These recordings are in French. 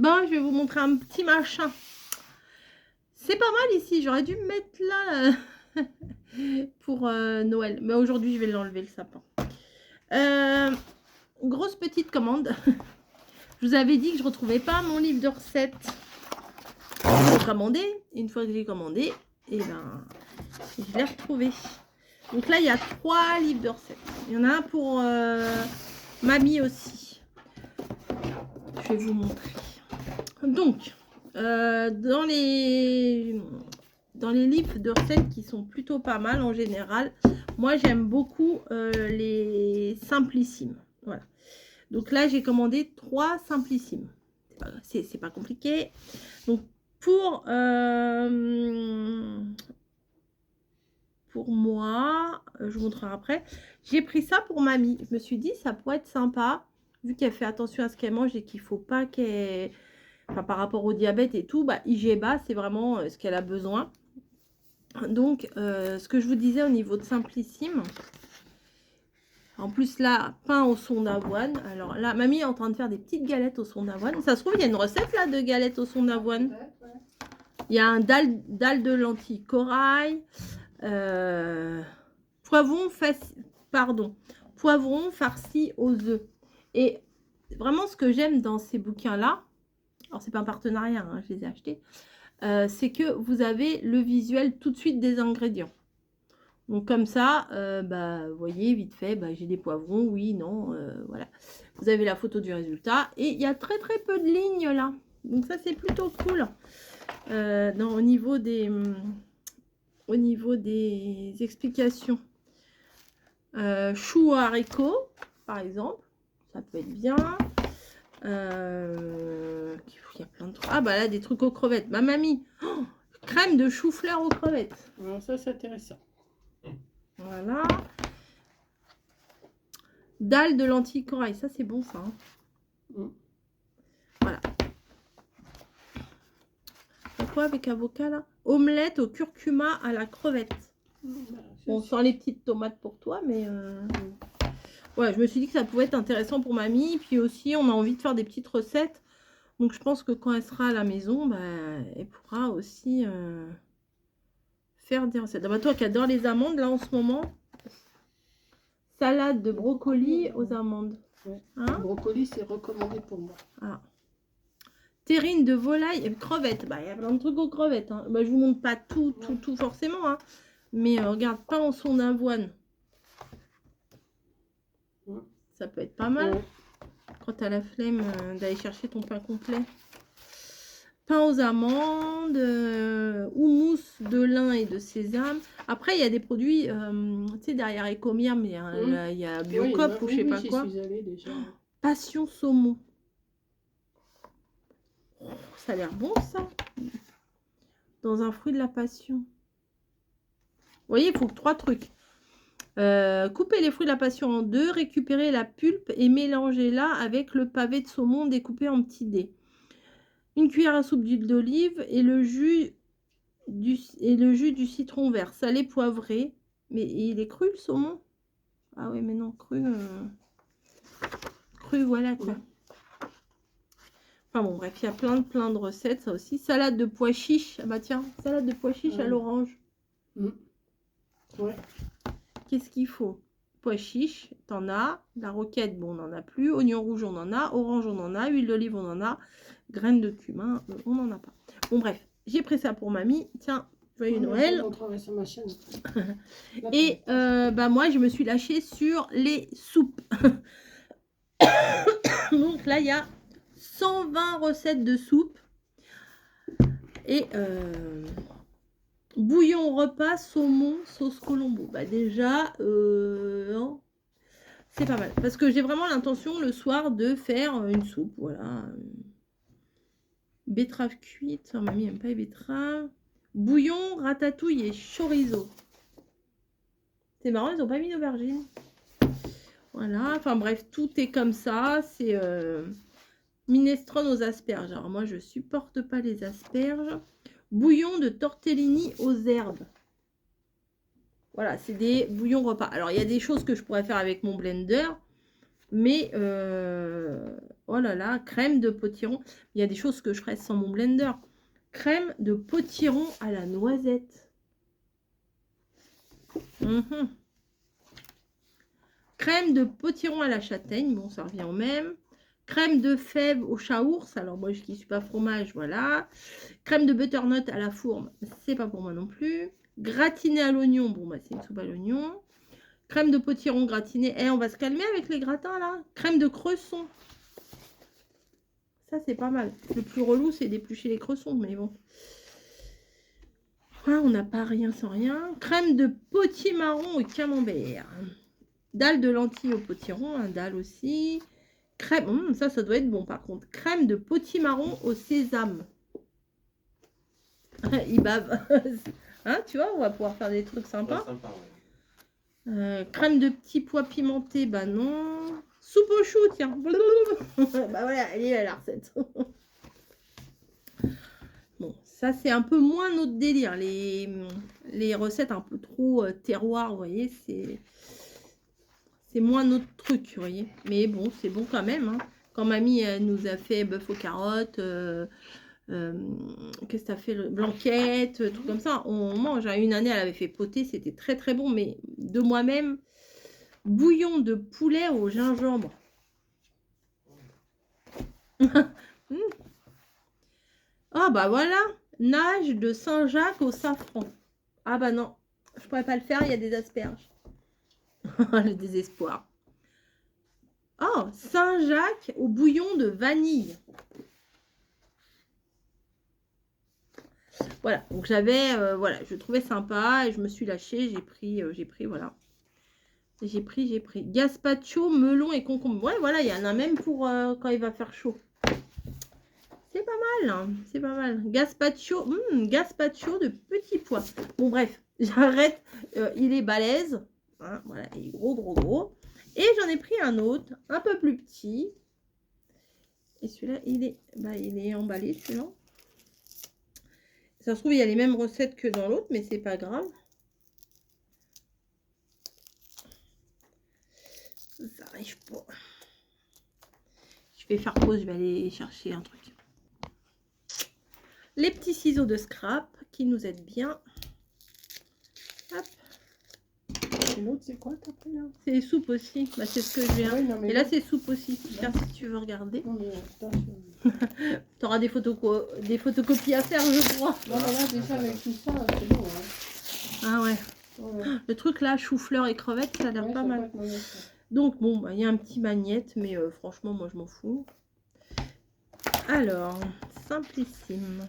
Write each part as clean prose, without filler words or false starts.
Bon, je vais vous montrer un petit machin. C'est pas mal ici. J'aurais dû me mettre là pour Noël. Mais aujourd'hui, je vais l'enlever, le sapin. Grosse petite commande. Je vous avais dit que je retrouvais pas mon livre de recettes. J'ai commandé. Une fois que j'ai commandé, et ben, je l'ai retrouvé. Donc là, il y a 3 livres de recettes. Il y en a un pour mamie aussi. Je vais vous montrer. Donc, dans les livres de recettes qui sont plutôt pas mal en général, moi j'aime beaucoup les simplissimes. Voilà. Donc là, j'ai commandé 3 simplissimes. C'est pas compliqué. Donc pour moi, je vous montrerai après, j'ai pris ça pour mamie. Je me suis dit, ça pourrait être sympa, vu qu'elle fait attention à ce qu'elle mange et qu'il faut pas qu'elle... Enfin, par rapport au diabète et tout, bah, IGBA, c'est vraiment ce qu'elle a besoin. Donc, ce que je vous disais au niveau de Simplissime, en plus là, pain au son d'avoine. Alors là, mamie est en train de faire des petites galettes au son d'avoine. Ça se trouve, il y a une recette là de galettes au son d'avoine. Il y a un dalle de lentilles corail, poivron farci aux œufs. Et vraiment, ce que j'aime dans ces bouquins-là, alors c'est pas un partenariat, hein, je les ai achetés, c'est que vous avez le visuel tout de suite des ingrédients. Donc comme ça, bah, vous voyez vite fait, bah, j'ai des poivrons, oui, non, voilà. Vous avez la photo du résultat et il y a très peu de lignes là. Donc ça c'est plutôt cool. Au niveau des explications. Choux haricots, par exemple, ça peut être bien. Il y a plein de trucs. Ah bah là, des trucs aux crevettes. Ma mamie, crème de chou-fleur aux crevettes. Alors ça, c'est intéressant. Voilà. Dalle de lentilles corail. Ça, c'est bon, ça. Hein. Voilà. Quoi avec avocat, là? Omelette au curcuma à la crevette. On sent les petites tomates pour toi, mais... Ouais, je me suis dit que ça pouvait être intéressant pour mamie. Puis aussi, on a envie de faire des petites recettes. Donc, je pense que quand elle sera à la maison, bah, elle pourra aussi faire des recettes. Ah bah, toi qui adore les amandes, là, en ce moment... Salade de brocoli aux amandes. Ouais. Hein? Le brocoli, c'est recommandé pour moi. Ah. Terrine de volaille et crevettes. Bah, il y a plein de trucs aux crevettes. Hein. Bah, je vous montre pas tout forcément. Hein. Mais regarde, pain au son d'avoine. Ça peut être pas mal. Quand tu as la flemme d'aller chercher ton pain complet. Pain aux amandes, houmous de lin et de sésame. Après, il y a des produits, tu sais, derrière Ecomiam, mais il y a Biocop ou je sais pas quoi. Déjà. Passion saumon. Oh, ça a l'air bon, ça. Dans un fruit de la passion. Vous voyez, il faut que 3 trucs. Couper les fruits de la passion en 2, récupérer la pulpe et mélanger-la avec le pavé de saumon découpé en petits dés. Une cuillère à soupe d'huile d'olive et le jus du citron vert, salé, poivré. Mais il est cru le saumon? Ah oui, mais non, cru. Cru, voilà quoi. Enfin bon, bref, il y a plein de recettes, ça aussi. Salade de pois chiches. Ah bah tiens, salade de pois chiches à l'orange. Ouais. Qu'est-ce qu'il faut? Pois chiches, t'en as. La roquette, bon, on n'en a plus. Oignon rouge, on en a. Orange, on en a. Huile d'olive, on en a. Graines de cumin, on n'en a pas. Bon, bref, j'ai pris ça pour mamie. Tiens, joyeux Noël. Sur ma chaîne. Et bah moi, je me suis lâchée sur les soupes. Donc là, il y a 120 recettes de soupe. Et bouillon repas, saumon, sauce Colombo. Bah déjà, c'est pas mal. Parce que j'ai vraiment l'intention le soir de faire une soupe. Voilà. Betterave cuite. Oh, mamie n'aime pas les betteraves. Bouillon, ratatouille et chorizo. C'est marrant, ils n'ont pas mis d'aubergine. Voilà. Enfin bref, tout est comme ça. C'est minestrone aux asperges. Alors moi, je supporte pas les asperges. Bouillon de tortellini aux herbes. Voilà, c'est des bouillons repas. Alors, il y a des choses que je pourrais faire avec mon blender. Mais Oh là là, crème de potiron. Il y a des choses que je ferais sans mon blender. Crème de potiron à la noisette. Mhm. Crème de potiron à la châtaigne. Bon, ça revient au même. Crème de fèves au chat ours. Alors moi, je ne suis pas fromage, voilà. Crème de butternut à la fourme. C'est pas pour moi non plus. Gratiné à l'oignon. Bon, bah c'est une soupe à l'oignon. Crème de potiron gratinée. Eh, on va se calmer avec les gratins, là. Crème de cresson. Ça, c'est pas mal. Le plus relou, c'est d'éplucher les cressons, mais bon. Ah, on n'a pas rien sans rien. Crème de potimarron au camembert. Dalle de lentilles au potiron, un dalle aussi. Crème, ça doit être bon par contre. Crème de potimarron au sésame. Il bave. Hein, tu vois, on va pouvoir faire des trucs sympas. Ouais, sympa, ouais. Crème de petits pois pimentés, bah non. Soupe au chou, tiens. Bah voilà, elle est là la recette. Bon, ça c'est un peu moins notre délire. Les recettes un peu trop terroir, vous voyez, c'est moins notre truc, vous voyez. Mais bon, c'est bon quand même. Hein. Quand mamie elle nous a fait bœuf aux carottes, qu'est-ce que t'as fait, blanquette, trucs comme ça, on mange. Une année, elle avait fait poté, c'était très très bon, mais de moi-même, bouillon de poulet au gingembre. Ah bah voilà, nage de Saint-Jacques au safran. Ah bah non, je pourrais pas le faire, il y a des asperges. Le désespoir. Oh, Saint-Jacques au bouillon de vanille. Voilà, donc j'avais, voilà, je trouvais sympa et je me suis lâchée, j'ai pris, voilà. J'ai pris. Gazpacho, melon et concombre. Ouais, voilà, il y en a même pour quand il va faire chaud. C'est pas mal, hein, c'est pas mal. Gazpacho, gazpacho de petits pois. Bon, bref, j'arrête. Il est balèze. Hein, voilà, il est gros. Et j'en ai pris un autre, un peu plus petit. Et celui-là, il est emballé, celui-là. Ça se trouve, il y a les mêmes recettes que dans l'autre, mais c'est pas grave. Ça arrive pas. Je vais faire pause, je vais aller chercher un truc. Les petits ciseaux de scrap qui nous aident bien. Hop. Et l'autre, c'est quoi t'as pris là? C'est les soupes aussi. Bah, c'est ce que je viens. Ouais, non, mais et là, c'est soupe aussi. Tiens, si tu veux regarder. Non, mais Tu auras des photocopies à faire, je crois. non, mais là, déjà, avec tout ça, c'est bon. Hein. Ah ouais. Ouais. Le truc là, chou-fleur et crevettes, ça a l'air Ouais, pas ça mal. va être mauvais, ça. Donc, bon, bah, y a un petit magnette, mais franchement, moi, je m'en fous. Alors, simplissime.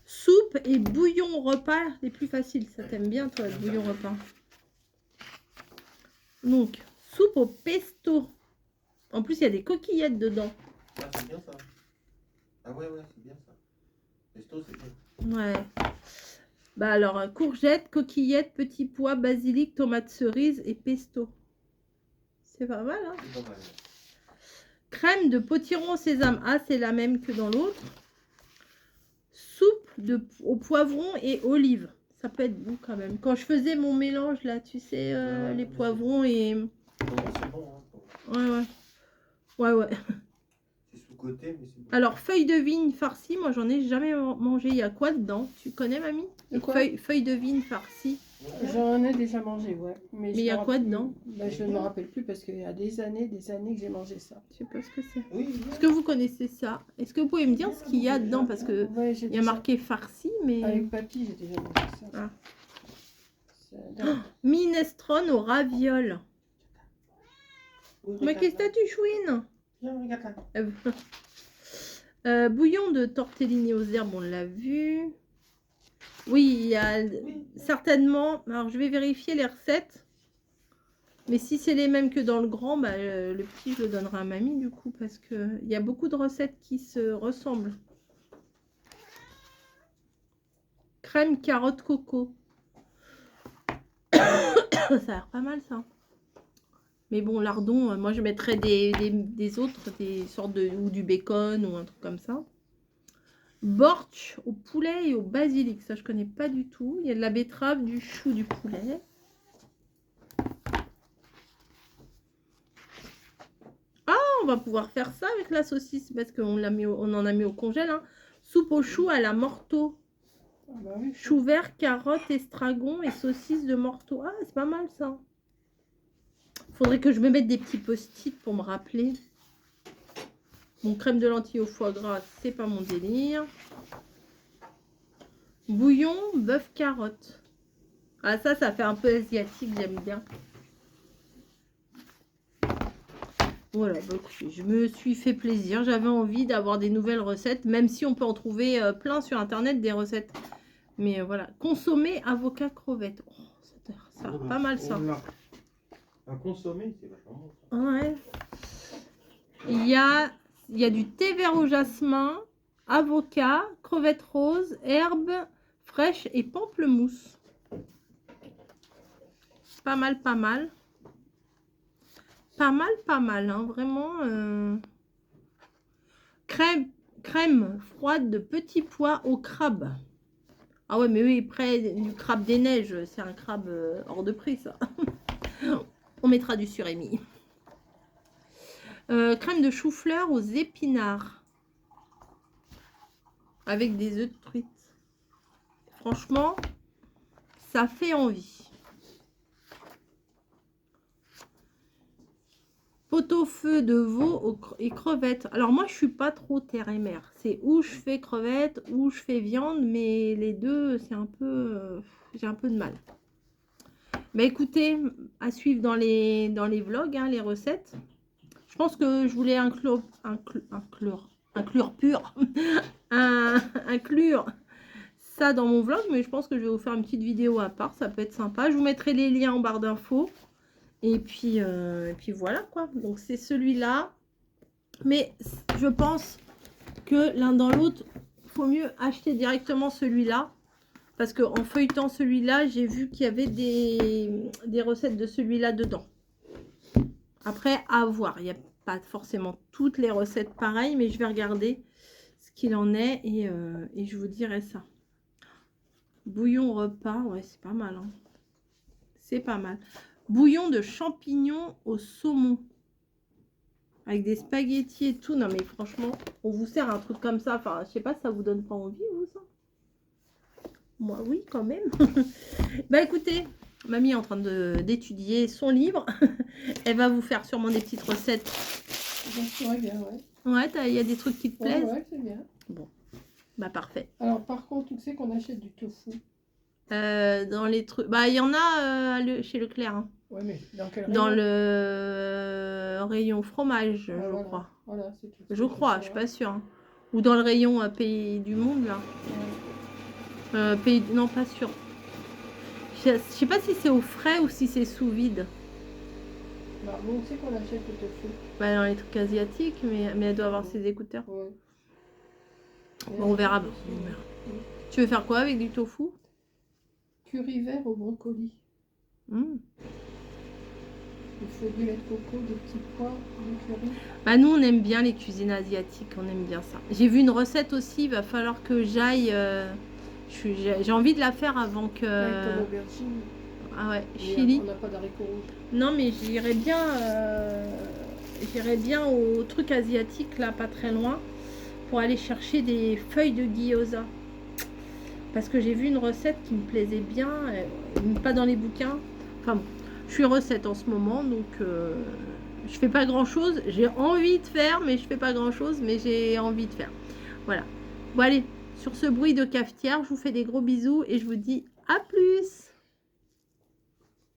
Soupe et bouillon repas, les plus faciles. Ça t'aime bien, toi, le bouillon repas. Donc, soupe au pesto. En plus, il y a des coquillettes dedans. Ah, c'est bien ça. Ah ouais, c'est bien ça. Pesto, c'est bien. Ouais. Bah alors, courgettes, coquillettes, petits pois, basilic, tomates cerises et pesto. C'est pas mal, hein? C'est pas mal. Crème de potiron au sésame. Ah, c'est la même que dans l'autre. Soupe au poivron et olive. Ça peut être bon quand même. Quand je faisais mon mélange là, tu sais, les poivrons et... C'est bon, hein. Ouais. C'est sous-côté, mais c'est bon. Alors, feuilles de vigne farcies, moi j'en ai jamais mangé. Il y a quoi dedans? Tu connais, mamie? De quoi? Feuilles de vigne farcies. Ouais. J'en ai déjà mangé, ouais. Mais il y a quoi dedans? Ben, je ne me rappelle plus parce qu'il y a des années que j'ai mangé ça. Je sais pas ce que c'est. Oui, Est-ce que vous connaissez ça? Est-ce que vous pouvez me dire ce qu'il y a dedans? Parce que Ouais, j'ai il y a déjà- marqué farci, mais... Avec papy, j'ai déjà mangé ça. Ah. Ça- Minestrone au ravioles. Oui, Mais qu'est-ce que t'as, tu chouines? Viens, regarde là. Bouillon de tortellini aux herbes, on l'a vu. Oui, il y a certainement... Alors, je vais vérifier les recettes. Mais si c'est les mêmes que dans le grand, bah, le petit, je le donnerai à mamie, du coup. Parce qu'il y a beaucoup de recettes qui se ressemblent. Crème carotte coco. Ça a l'air pas mal, ça. Mais bon, lardon, moi, je mettrais des autres, des sortes de... ou du bacon ou un truc comme ça. Bortsch au poulet et au basilic. Ça, je connais pas du tout. Il y a de la betterave, du chou, du poulet. Oh, on va pouvoir faire ça avec la saucisse parce qu'on on en a mis au congèle. Hein. Soupe aux choux à la morteau. Ah bah oui, Choux verts, carottes, estragon et saucisse de morteau. Ah, c'est pas mal ça. Faudrait que je me mette des petits post-it pour me rappeler. Mon crème de lentilles au foie gras, c'est pas mon délire. Bouillon, bœuf, carotte. Ah, ça fait un peu asiatique, j'aime bien. Voilà, bah, écoutez, je me suis fait plaisir. J'avais envie d'avoir des nouvelles recettes, même si on peut en trouver plein sur internet des recettes. Mais voilà, consommer avocat crevette. Oh, ça a pas mal ça. Un consommé, c'est vachement bon. Ouais. Il y a du thé vert au jasmin, avocat, crevettes roses, herbes fraîches et pamplemousse. Pas mal, pas mal. Pas mal, hein, vraiment. Crème froide de petits pois au crabe. Ah ouais, mais oui, près du crabe des neiges, c'est un crabe hors de prix, ça. On mettra du surémi. Crème de chou-fleur aux épinards. Avec des œufs de truite. Franchement, ça fait envie. Pot-au-feu de veau et crevettes. Alors moi, je suis pas trop terre et mer. C'est où je fais crevettes, où je fais viande, mais les deux, c'est un peu... j'ai un peu de mal. Mais écoutez, à suivre dans les vlogs, hein, les recettes. Je pense que je voulais inclure ça dans mon vlog, mais je pense que je vais vous faire une petite vidéo à part. Ça peut être sympa. Je vous mettrai les liens en barre d'infos. Et puis voilà quoi. Donc c'est celui-là. Mais je pense que l'un dans l'autre, il faut mieux acheter directement celui-là. Parce qu'en feuilletant celui-là, j'ai vu qu'il y avait des recettes de celui-là dedans. Après, à voir. Il n'y a pas forcément toutes les recettes pareilles, mais je vais regarder ce qu'il en est et je vous dirai ça. Bouillon repas, ouais, c'est pas mal. Hein. C'est pas mal. Bouillon de champignons au saumon. Avec des spaghettis et tout. Non, mais franchement, on vous sert un truc comme ça. Enfin, je sais pas, ça vous donne pas envie, vous, ça? Moi, oui, quand même. Bah, écoutez, mamie est en train d'étudier son livre. Elle va vous faire sûrement des petites recettes. Ouais, bien, ouais. Ouais, il y a des trucs qui te plaisent? Ouais, c'est bien. Bon, bah, parfait. Alors, par contre, tu sais qu'on achète du tofu. Dans les trucs... Bah, il y en a chez Leclerc. Hein. Ouais, mais dans quel rayon? Dans le rayon fromage, je voilà. crois. Voilà, c'est tout. Je crois, je suis pas sûre. Hein. Ou dans le rayon pays du monde, là. Ouais. Non, pas sûr. Je sais pas si c'est au frais ou si c'est sous vide. Bah, bon, on sait qu'on achète le tofu. Bah, dans les trucs asiatiques, mais elle doit avoir ses écouteurs. Ouais. Bon, on verra. Bon, on verra. Tu veux faire quoi avec du tofu? Curry vert au brocoli. Il faut du lait de coco, des petits pois, du curry. Bah, nous, on aime bien les cuisines asiatiques. On aime bien ça. J'ai vu une recette aussi. Il va falloir que j'aille... j'ai envie de la faire avant que... Avec ton aubergine. Ah ouais, Mais chili. on n'a pas d'haricots rouges. Non, mais j'irais bien au truc asiatique, là, pas très loin, pour aller chercher des feuilles de gyoza. Parce que j'ai vu une recette qui me plaisait bien, pas dans les bouquins. Enfin bon, je suis recette en ce moment, donc je fais pas grand-chose. J'ai envie de faire, mais je fais pas grand-chose, mais j'ai envie de faire. Voilà. Bon, allez, sur ce bruit de cafetière, je vous fais des gros bisous et je vous dis à plus.